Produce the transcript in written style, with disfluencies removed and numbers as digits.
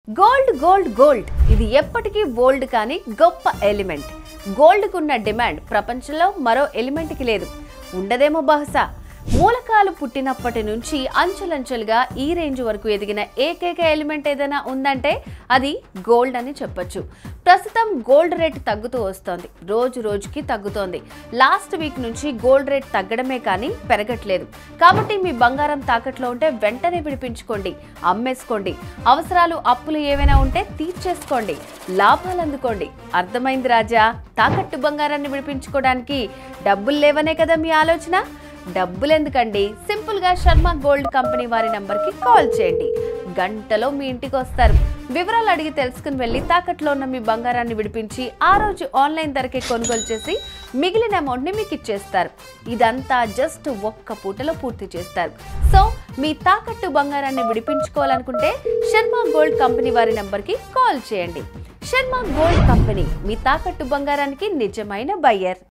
Gold gold gold ఇది ఎప్పటికీ old కానీ గొప్ప ఎలిమెంట్. గోల్డ్ కున్న డిమాండ్ ప్రపంచంలో మరో ఎలిమెంట్ కి లేదు. ఉండదేమో బహుశా. మూలకాలు పుట్టినప్పటి నుంచి అంచెలంచెలుగా ఈ రేంజ్ వరకు ఎదిగిన ఏకైక ఎలిమెంట్ ఏదైనా ఉందంటే అది గోల్డ్ అని చెప్పొచ్చు. ప్రస్తుతం గోల్డ్ రేట్ తగ్గుతూ వస్తోంది. రోజు రోజుకి తగ్గుతోంది. లాస్ట్ వీక్ నుంచి గోల్డ్ రేట్ తగ్గడమే కానీ పెరగట్లేదు. కాబట్టి మీ బంగారం తాకట్లో ఉంటే వెంటనే విడిపించుకోండి, అమ్మేసుకోండి. అవసరాలు అప్పులు ఏవైనా ఉంటే తీర్చేసుకోండి, లాభాలు అందుకోండి. అర్థమైంది రాజా? తాకట్టు బంగారాన్ని విడిపించుకోవడానికి డబ్బులు లేవనే కదా మీ ఆలోచన? డబ్బులు ఎందుకండి, సింపుల్ గా శర్మ గోల్డ్ కంపెనీ వారి నంబర్కి కాల్ చేయండి. గంటలో మీ ఇంటికి వస్తారు. వివరాలు అడిగి తెలుసుకుని వెళ్ళి తాకట్లో ఉన్న మీ బంగారాన్ని విడిపించి ఆ రోజు ఆన్లైన్ ధరకే కొనుగోలు చేసి మిగిలిన అమౌంట్ ని మీకు ఇచ్చేస్తారు. ఇదంతా జస్ట్ ఒక్క పూటలో పూర్తి చేస్తారు. సో మీ తాకట్టు బంగారాన్ని విడిపించుకోవాలనుకుంటే శర్మ గోల్డ్ కంపెనీ వారి నంబర్కి కాల్ చేయండి. శర్మ గోల్డ్ కంపెనీ మీ తాకట్టు బంగారానికి నిజమైన బయ్యర్.